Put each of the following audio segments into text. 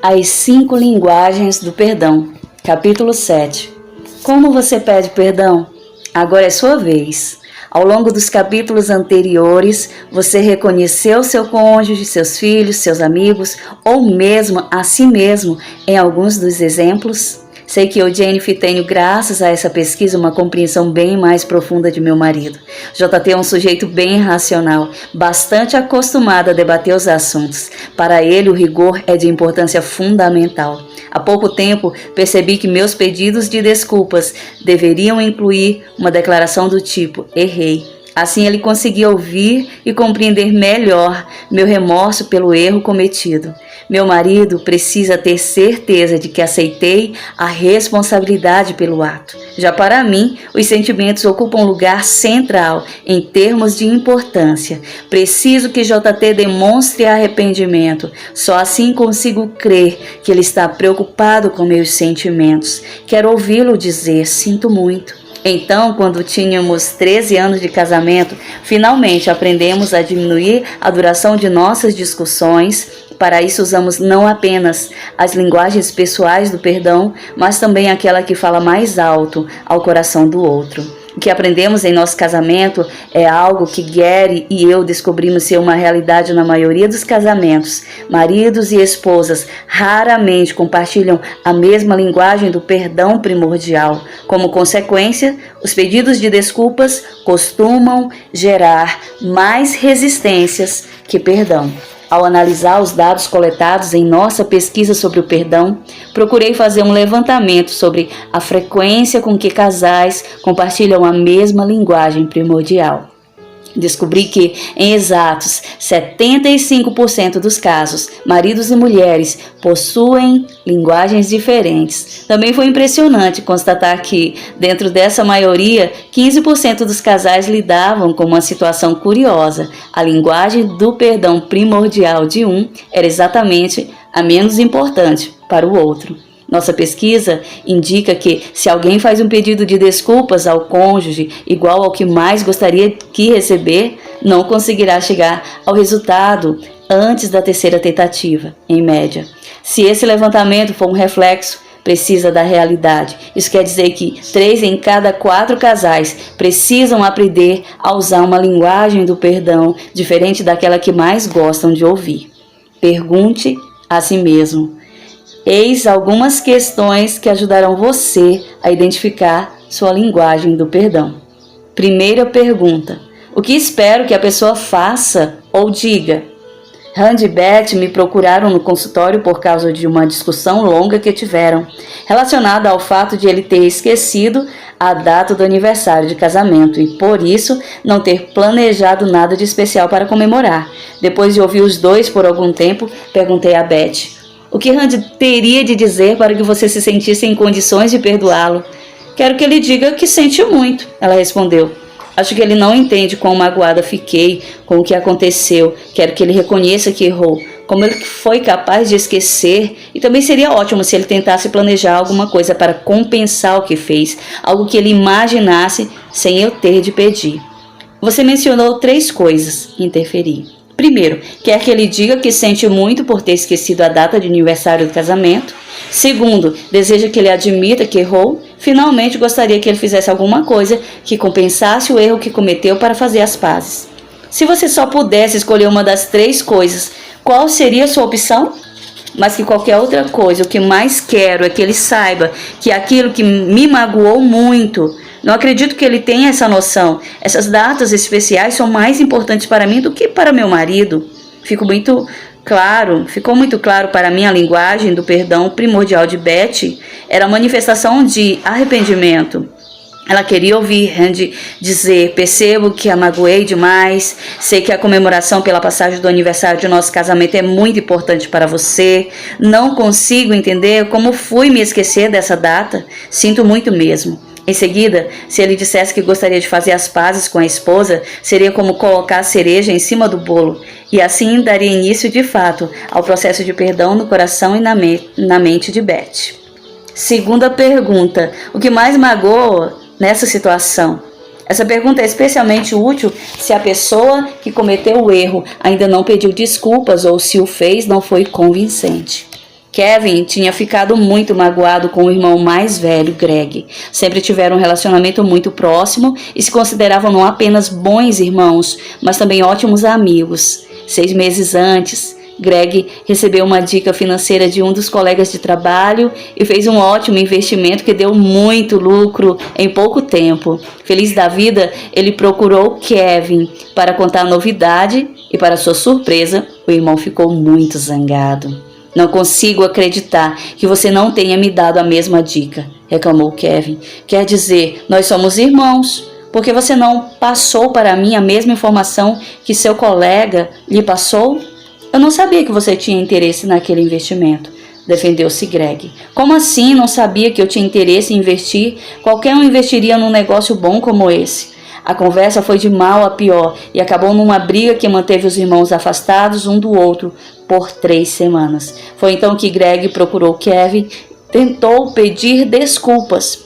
As 5 linguagens do perdão. Capítulo 7. Como você pede perdão? Agora é sua vez. Ao longo dos capítulos anteriores, você reconheceu seu cônjuge, seus filhos, seus amigos ou mesmo a si mesmo em alguns dos exemplos? Sei que eu, Jennifer, tenho, graças a essa pesquisa, uma compreensão bem mais profunda de meu marido. JT é um sujeito bem racional, bastante acostumado a debater os assuntos. Para ele, o rigor é de importância fundamental. Há pouco tempo, percebi que meus pedidos de desculpas deveriam incluir uma declaração do tipo: errei. Assim ele conseguia ouvir e compreender melhor meu remorso pelo erro cometido. Meu marido precisa ter certeza de que aceitei a responsabilidade pelo ato. Já para mim, os sentimentos ocupam um lugar central em termos de importância. Preciso que JT demonstre arrependimento. Só assim consigo crer que ele está preocupado com meus sentimentos. Quero ouvi-lo dizer: sinto muito. Então, quando tínhamos 13 anos de casamento, finalmente aprendemos a diminuir a duração de nossas discussões. Para isso, usamos não apenas as linguagens pessoais do perdão, mas também aquela que fala mais alto ao coração do outro. O que aprendemos em nosso casamento é algo que Gary e eu descobrimos ser uma realidade na maioria dos casamentos. Maridos e esposas raramente compartilham a mesma linguagem do perdão primordial. Como consequência, os pedidos de desculpas costumam gerar mais resistências que perdão. Ao analisar os dados coletados em nossa pesquisa sobre o perdão, procurei fazer um levantamento sobre a frequência com que casais compartilham a mesma linguagem primordial. Descobri que, em exatos 75% dos casos, maridos e mulheres possuem linguagens diferentes. Também foi impressionante constatar que, dentro dessa maioria, 15% dos casais lidavam com uma situação curiosa. A linguagem do perdão primordial de um era exatamente a menos importante para o outro. Nossa pesquisa indica que, se alguém faz um pedido de desculpas ao cônjuge igual ao que mais gostaria que receber, não conseguirá chegar ao resultado antes da 3ª tentativa, em média. Se esse levantamento for um reflexo precisa da realidade, isso quer dizer que 3 em cada 4 casais precisam aprender a usar uma linguagem do perdão diferente daquela que mais gostam de ouvir. Pergunte a si mesmo. Eis algumas questões que ajudarão você a identificar sua linguagem do perdão. Primeira pergunta: o que espero que a pessoa faça ou diga? Randy e Beth me procuraram no consultório por causa de uma discussão longa que tiveram, relacionada ao fato de ele ter esquecido a data do aniversário de casamento e, por isso, não ter planejado nada de especial para comemorar. Depois de ouvir os dois por algum tempo, perguntei a Beth: o que Randy teria de dizer para que você se sentisse em condições de perdoá-lo? Quero que ele diga que sente muito, ela respondeu. Acho que ele não entende quão magoada fiquei com o que aconteceu. Quero que ele reconheça que errou, como ele foi capaz de esquecer. E também seria ótimo se ele tentasse planejar alguma coisa para compensar o que fez, algo que ele imaginasse sem eu ter de pedir. Você mencionou 3 coisas, interferi. Primeiro, quer que ele diga que sente muito por ter esquecido a data de aniversário do casamento. Segundo, deseja que ele admita que errou. Finalmente, gostaria que ele fizesse alguma coisa que compensasse o erro que cometeu para fazer as pazes. Se você só pudesse escolher uma das 3 coisas, qual seria a sua opção? Mas que qualquer outra coisa, o que mais quero é que ele saiba que aquilo que me magoou muito. Não acredito que ele tenha essa noção. Essas datas especiais são mais importantes para mim do que para meu marido. Ficou muito claro para mim a linguagem do perdão primordial de Beth. Era a manifestação de arrependimento. Ela queria ouvir Randy dizer: percebo que a magoei demais, sei que a comemoração pela passagem do aniversário de nosso casamento é muito importante para você, não consigo entender como fui me esquecer dessa data, sinto muito mesmo. Em seguida, se ele dissesse que gostaria de fazer as pazes com a esposa, seria como colocar a cereja em cima do bolo, e assim daria início de fato ao processo de perdão no coração e na mente de Beth. Segunda pergunta: o que mais magoa nessa situação? Essa pergunta é especialmente útil se a pessoa que cometeu o erro ainda não pediu desculpas ou se o fez não foi convincente. Kevin tinha ficado muito magoado com o irmão mais velho, Greg. Sempre tiveram um relacionamento muito próximo e se consideravam não apenas bons irmãos, mas também ótimos amigos. 6 meses antes, Greg recebeu uma dica financeira de um dos colegas de trabalho e fez um ótimo investimento que deu muito lucro em pouco tempo. Feliz da vida, ele procurou Kevin para contar a novidade e, para sua surpresa, o irmão ficou muito zangado. Não consigo acreditar que você não tenha me dado a mesma dica, reclamou Kevin. Quer dizer, nós somos irmãos. Por que você não passou para mim a mesma informação que seu colega lhe passou? Eu não sabia que você tinha interesse naquele investimento, defendeu-se Greg. Como assim não sabia que eu tinha interesse em investir? Qualquer um investiria num negócio bom como esse. A conversa foi de mal a pior e acabou numa briga que manteve os irmãos afastados um do outro por 3 semanas. Foi então que Greg procurou Kevin e tentou pedir desculpas.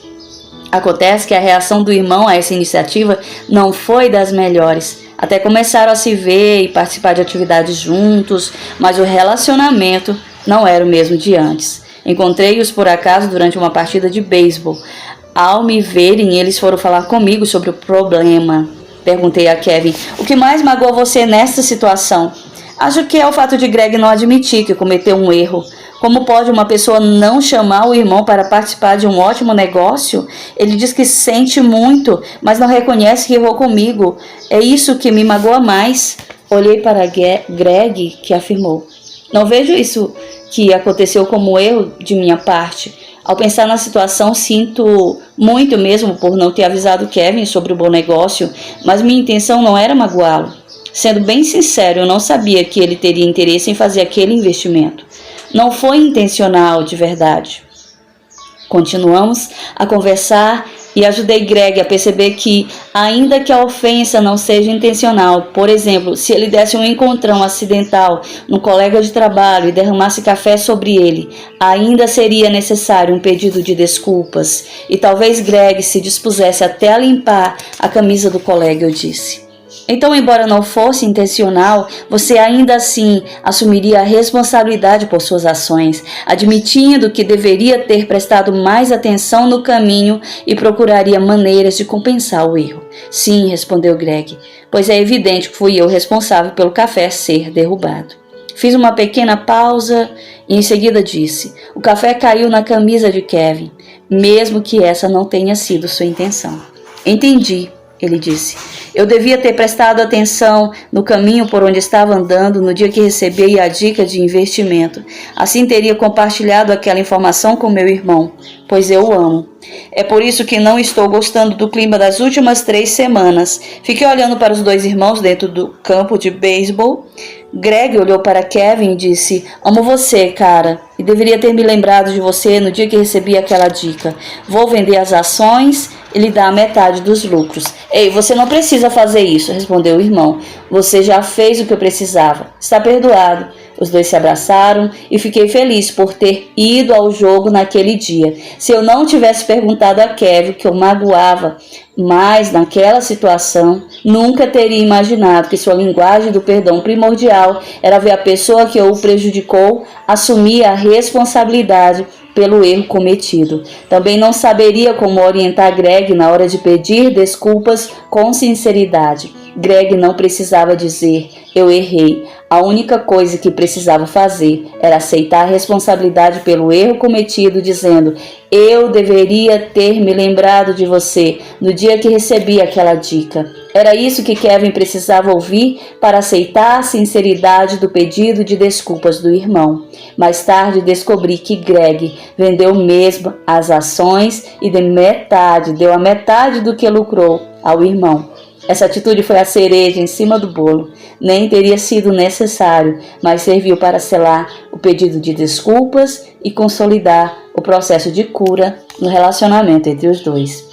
Acontece que a reação do irmão a essa iniciativa não foi das melhores. Até começaram a se ver e participar de atividades juntos, mas o relacionamento não era o mesmo de antes. Encontrei-os por acaso durante uma partida de beisebol. Ao me verem, eles foram falar comigo sobre o problema. Perguntei a Kevin: o que mais magoou você nessa situação? Acho que é o fato de Greg não admitir que cometeu um erro. Como pode uma pessoa não chamar o irmão para participar de um ótimo negócio? Ele diz que sente muito, mas não reconhece que errou comigo. É isso que me magoa mais. Olhei para Greg, que afirmou: não vejo isso que aconteceu como erro de minha parte. Ao pensar na situação, sinto muito mesmo por não ter avisado Kevin sobre o bom negócio, mas minha intenção não era magoá-lo. Sendo bem sincero, eu não sabia que ele teria interesse em fazer aquele investimento. Não foi intencional, de verdade. Continuamos a conversar e ajudei Greg a perceber que, ainda que a ofensa não seja intencional, por exemplo, se ele desse um encontrão acidental no colega de trabalho e derramasse café sobre ele, ainda seria necessário um pedido de desculpas. E talvez Greg se dispusesse até a limpar a camisa do colega, eu disse. Então, embora não fosse intencional, você ainda assim assumiria a responsabilidade por suas ações, admitindo que deveria ter prestado mais atenção no caminho e procuraria maneiras de compensar o erro. Sim, respondeu Greg, pois é evidente que fui eu responsável pelo café ser derrubado. Fiz uma pequena pausa e em seguida disse: o café caiu na camisa de Kevin, mesmo que essa não tenha sido sua intenção. Entendi. Ele disse: eu devia ter prestado atenção no caminho por onde estava andando no dia que recebi a dica de investimento. Assim teria compartilhado aquela informação com meu irmão, pois eu o amo. É por isso que não estou gostando do clima das últimas 3 semanas. Fiquei olhando para os 2 irmãos dentro do campo de beisebol. Greg olhou para Kevin e disse: amo você, cara, e deveria ter me lembrado de você no dia que recebi aquela dica. Vou vender as ações e lhe dar a metade dos lucros. Ei, você não precisa fazer isso, respondeu o irmão. Você já fez o que eu precisava. Está perdoado. Os 2 se abraçaram e fiquei feliz por ter ido ao jogo naquele dia. Se eu não tivesse perguntado a Kevin que eu magoava, mas naquela situação nunca teria imaginado que sua linguagem do perdão primordial era ver a pessoa que o prejudicou assumir a responsabilidade pelo erro cometido. Também não saberia como orientar Greg na hora de pedir desculpas com sinceridade. Greg não precisava dizer: eu errei. A única coisa que precisava fazer era aceitar a responsabilidade pelo erro cometido, dizendo: eu deveria ter me lembrado de você no dia que recebi aquela dica. Era isso que Kevin precisava ouvir para aceitar a sinceridade do pedido de desculpas do irmão. Mais tarde descobri que Greg vendeu mesmo as ações e deu a metade do que lucrou ao irmão. Essa atitude foi a cereja em cima do bolo. Nem teria sido necessário, mas serviu para selar o pedido de desculpas e consolidar o processo de cura no relacionamento entre os 2.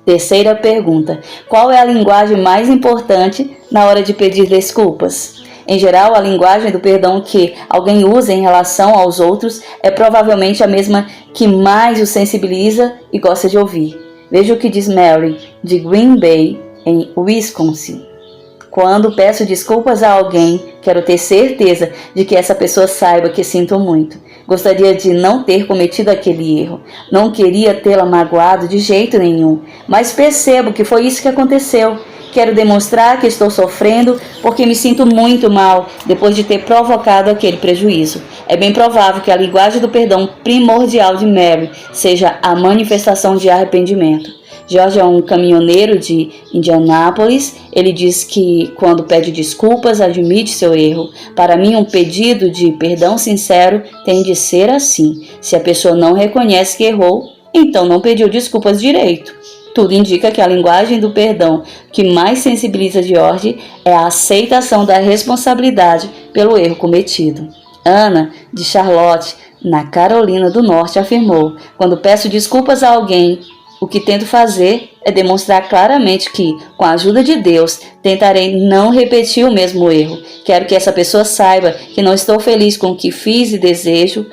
Terceira pergunta: qual é a linguagem mais importante na hora de pedir desculpas? Em geral, a linguagem do perdão que alguém usa em relação aos outros é provavelmente a mesma que mais o sensibiliza e gosta de ouvir. Veja o que diz Mary, de Green Bay, em Wisconsin. Quando peço desculpas a alguém, quero ter certeza de que essa pessoa saiba que sinto muito. Gostaria de não ter cometido aquele erro. Não queria tê-la magoado de jeito nenhum. Mas percebo que foi isso que aconteceu. Quero demonstrar que estou sofrendo porque me sinto muito mal depois de ter provocado aquele prejuízo. É bem provável que a linguagem do perdão primordial de Mary seja a manifestação de arrependimento. George é um caminhoneiro de Indianápolis. Ele diz que quando pede desculpas, admite seu erro. Para mim, um pedido de perdão sincero tem de ser assim. Se a pessoa não reconhece que errou, então não pediu desculpas direito. Tudo indica que a linguagem do perdão que mais sensibiliza George é a aceitação da responsabilidade pelo erro cometido. Ana, de Charlotte, na Carolina do Norte, afirmou: quando peço desculpas a alguém, o que tento fazer é demonstrar claramente que, com a ajuda de Deus, tentarei não repetir o mesmo erro. Quero que essa pessoa saiba que não estou feliz com o que fiz e desejo,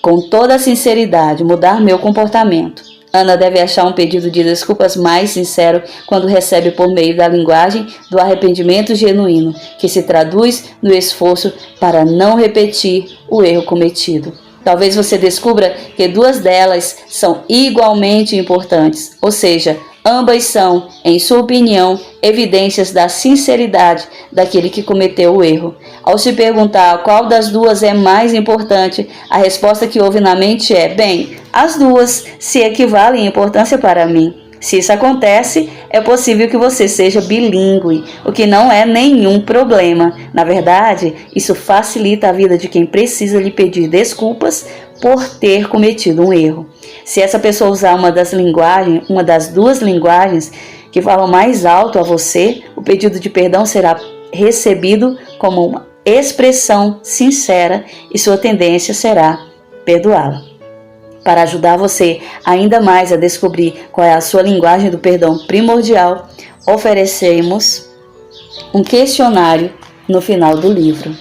com toda a sinceridade, mudar meu comportamento. Ana deve achar um pedido de desculpas mais sincero quando recebe por meio da linguagem do arrependimento genuíno, que se traduz no esforço para não repetir o erro cometido. Talvez você descubra que duas delas são igualmente importantes, ou seja, ambas são, em sua opinião, evidências da sinceridade daquele que cometeu o erro. Ao se perguntar qual das duas é mais importante, a resposta que houve na mente é: bem, as duas se equivalem em importância para mim. Se isso acontece, é possível que você seja bilíngue, o que não é nenhum problema. Na verdade, isso facilita a vida de quem precisa lhe pedir desculpas por ter cometido um erro. Se essa pessoa usar uma das duas linguagens que falam mais alto a você, o pedido de perdão será recebido como uma expressão sincera e sua tendência será perdoá-la. Para ajudar você ainda mais a descobrir qual é a sua linguagem do perdão primordial, oferecemos um questionário no final do livro.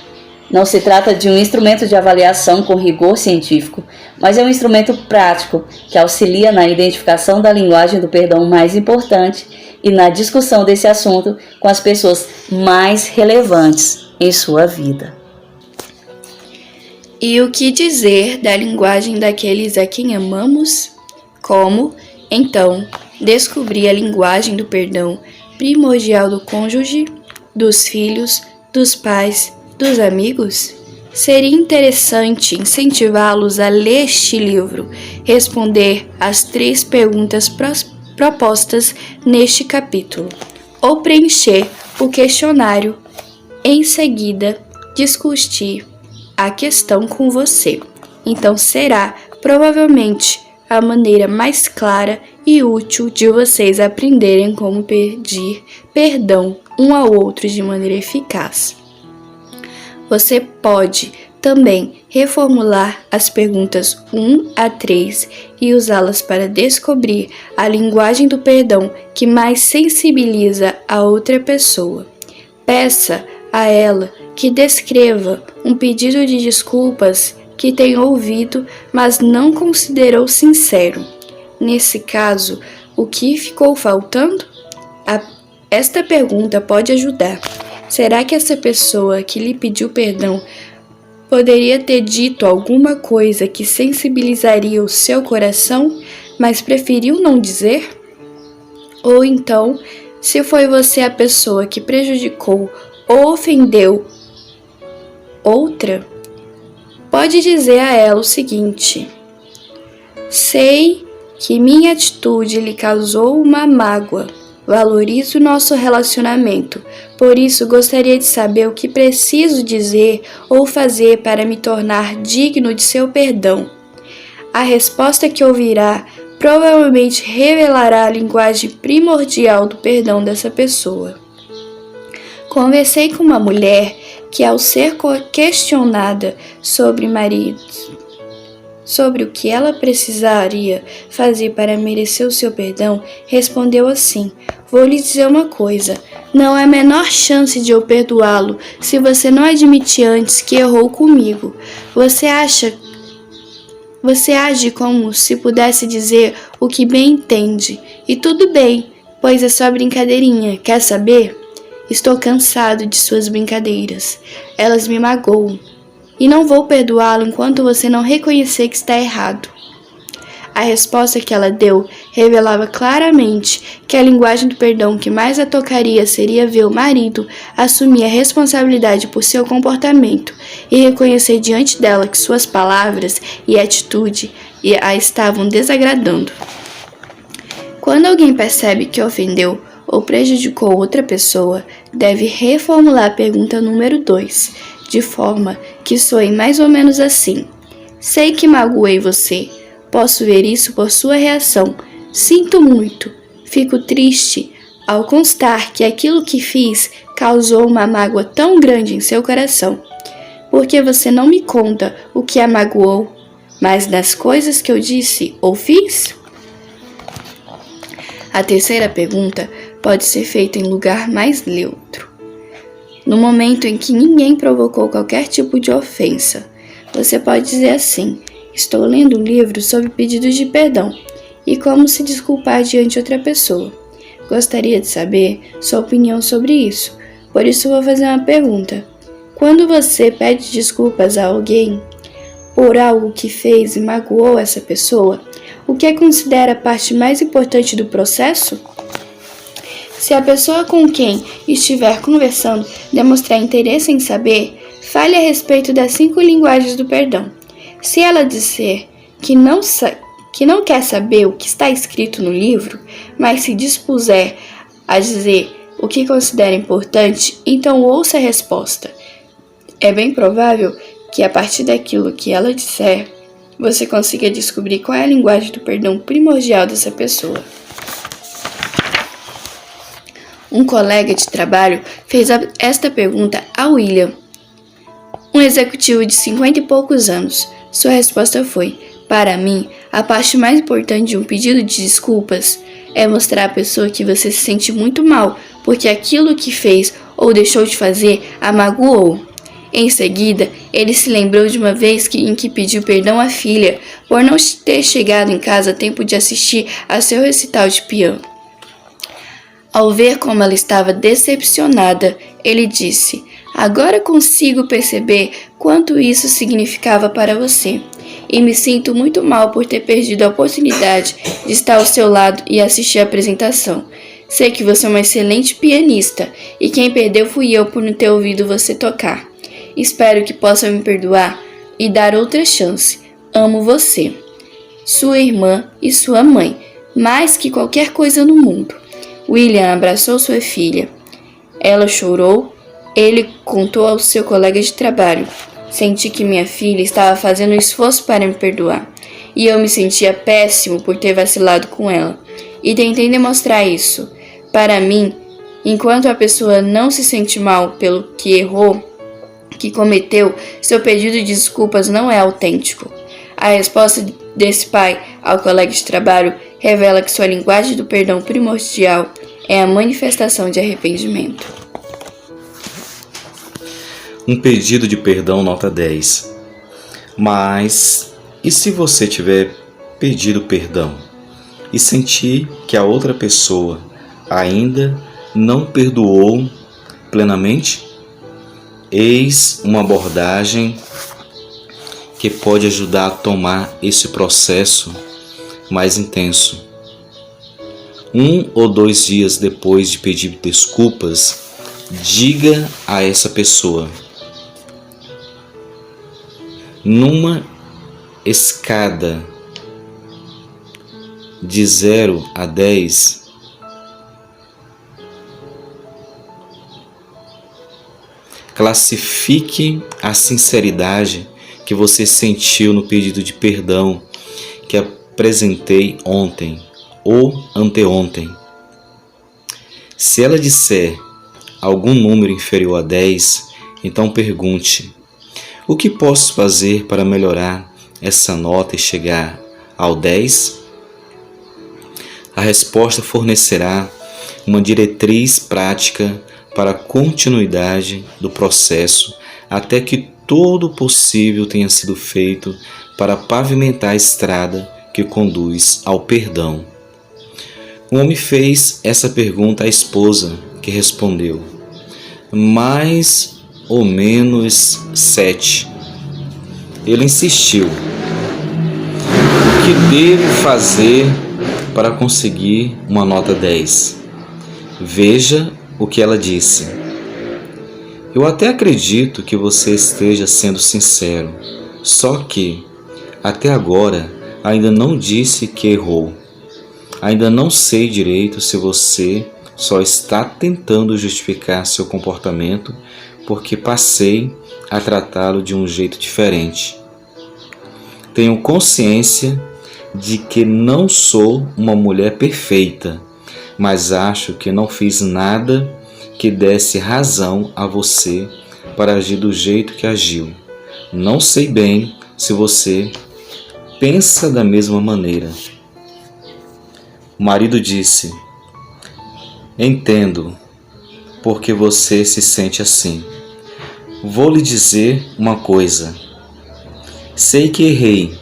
Não se trata de um instrumento de avaliação com rigor científico, mas é um instrumento prático que auxilia na identificação da linguagem do perdão mais importante e na discussão desse assunto com as pessoas mais relevantes em sua vida. E o que dizer da linguagem daqueles a quem amamos? Como, então, descobrir a linguagem do perdão primordial do cônjuge, dos filhos, dos pais, dos amigos? Seria interessante incentivá-los a ler este livro, responder às 3 perguntas propostas neste capítulo, ou preencher o questionário, em seguida discutir a questão com você. Então será provavelmente a maneira mais clara e útil de vocês aprenderem como pedir perdão um ao outro de maneira eficaz. Você pode também reformular as perguntas 1 a 3 e usá-las para descobrir a linguagem do perdão que mais sensibiliza a outra pessoa. Peça a ela que descreva um pedido de desculpas que tem ouvido, mas não considerou sincero. Nesse caso, o que ficou faltando? Esta pergunta pode ajudar. Será que essa pessoa que lhe pediu perdão poderia ter dito alguma coisa que sensibilizaria o seu coração, mas preferiu não dizer? Ou então, se foi você a pessoa que prejudicou ou ofendeu outra, pode dizer a ela o seguinte: sei que minha atitude lhe causou uma mágoa. Valorizo nosso relacionamento, por isso gostaria de saber o que preciso dizer ou fazer para me tornar digno de seu perdão. A resposta que ouvirá provavelmente revelará a linguagem primordial do perdão dessa pessoa. Conversei com uma mulher que, ao ser questionada sobre o que ela precisaria fazer para merecer o seu perdão, respondeu assim: vou lhe dizer uma coisa, não há a menor chance de eu perdoá-lo se você não admitir antes que errou comigo. Você age como se pudesse dizer o que bem entende, e tudo bem, pois é só brincadeirinha, quer saber? Estou cansado de suas brincadeiras, elas me magoam. e não vou perdoá-lo enquanto você não reconhecer que está errado. A resposta que ela deu revelava claramente que a linguagem do perdão que mais a tocaria seria ver o marido assumir a responsabilidade por seu comportamento e reconhecer diante dela que suas palavras e atitude a estavam desagradando. Quando alguém percebe que ofendeu ou prejudicou outra pessoa, deve reformular a pergunta número 2, de forma que soe mais ou menos assim: sei que magoei você. Posso ver isso por sua reação. Sinto muito. Fico triste ao constar que aquilo que fiz causou uma mágoa tão grande em seu coração. Porque você não me conta o que a magoou, mas das coisas que eu disse ou fiz? A terceira pergunta pode ser feita em lugar mais neutro. No momento em que ninguém provocou qualquer tipo de ofensa, você pode dizer assim: estou lendo um livro sobre pedidos de perdão e como se desculpar diante de outra pessoa. Gostaria de saber sua opinião sobre isso, por isso vou fazer uma pergunta. Quando você pede desculpas a alguém por algo que fez e magoou essa pessoa, o que considera a parte mais importante do processo? Se a pessoa com quem estiver conversando demonstrar interesse em saber, fale a respeito das 5 linguagens do perdão. Se ela disser que não quer saber o que está escrito no livro, mas se dispuser a dizer o que considera importante, então ouça a resposta. É bem provável que a partir daquilo que ela disser, você consiga descobrir qual é a linguagem do perdão primordial dessa pessoa. Um colega de trabalho fez esta pergunta a William, um executivo de 50 e poucos anos. Sua resposta foi: para mim, a parte mais importante de um pedido de desculpas é mostrar à pessoa que você se sente muito mal porque aquilo que fez ou deixou de fazer a magoou. Em seguida, ele se lembrou de uma vez em que pediu perdão à filha por não ter chegado em casa a tempo de assistir a seu recital de piano. Ao ver como ela estava decepcionada, ele disse: agora consigo perceber quanto isso significava para você, e me sinto muito mal por ter perdido a oportunidade de estar ao seu lado e assistir a apresentação. Sei que você é uma excelente pianista, e quem perdeu fui eu por não ter ouvido você tocar. Espero que possa me perdoar e dar outra chance. Amo você, sua irmã e sua mãe, mais que qualquer coisa no mundo. William abraçou sua filha. Ela chorou. Ele contou ao seu colega de trabalho: senti que minha filha estava fazendo um esforço para me perdoar, e eu me sentia péssimo por ter vacilado com ela, e tentei demonstrar isso. Para mim, enquanto a pessoa não se sente mal pelo que errou, que cometeu, seu pedido de desculpas não é autêntico. A resposta desse pai ao colega de trabalho revela que sua linguagem do perdão primordial é a manifestação de arrependimento. Um pedido de perdão nota 10. Mas, e se você tiver pedido perdão e sentir que a outra pessoa ainda não perdoou plenamente? Eis uma abordagem que pode ajudar a tomar esse processo mais intenso. 1 ou 2 dias depois de pedir desculpas, diga a essa pessoa: numa escada de 0 a 10, classifique a sinceridade que você sentiu no pedido de perdão que apresentei ontem ou anteontem. Se ela disser algum número inferior a 10, então pergunte: o que posso fazer para melhorar essa nota e chegar ao 10? A resposta fornecerá uma diretriz prática para a continuidade do processo até que todo o possível tenha sido feito para pavimentar a estrada que conduz ao perdão. O homem fez essa pergunta à esposa, que respondeu: mais ou menos 7. Ele insistiu: o que devo fazer para conseguir uma nota 10? Veja o que ela disse. Eu até acredito que você esteja sendo sincero, só que, até agora, ainda não disse que errou. Ainda não sei direito se você só está tentando justificar seu comportamento porque passei a tratá-lo de um jeito diferente. Tenho consciência de que não sou uma mulher perfeita, mas acho que não fiz nada que desse razão a você para agir do jeito que agiu. Não sei bem se você pensa da mesma maneira. O marido disse: entendo porque você se sente assim. Vou lhe dizer uma coisa. Sei que errei.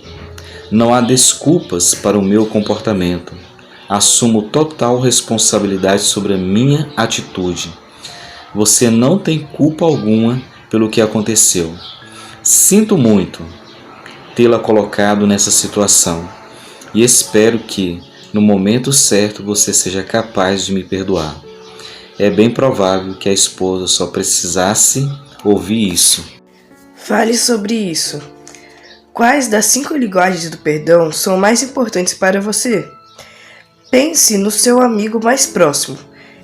Não há desculpas para o meu comportamento. Assumo total responsabilidade sobre a minha atitude. Você não tem culpa alguma pelo que aconteceu. Sinto muito tê-la colocado nessa situação e espero que, no momento certo, você seja capaz de me perdoar. É bem provável que a esposa só precisasse ouvir isso. Fale sobre isso. Quais das 5 linguagens do perdão são mais importantes para você? Pense no seu amigo mais próximo.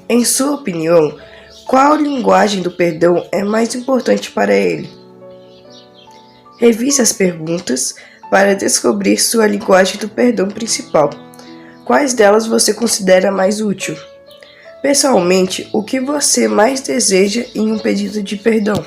Em sua opinião, qual linguagem do perdão é mais importante para ele? Revise as perguntas para descobrir sua linguagem do perdão principal. Quais delas você considera mais útil? Pessoalmente, o que você mais deseja em um pedido de perdão?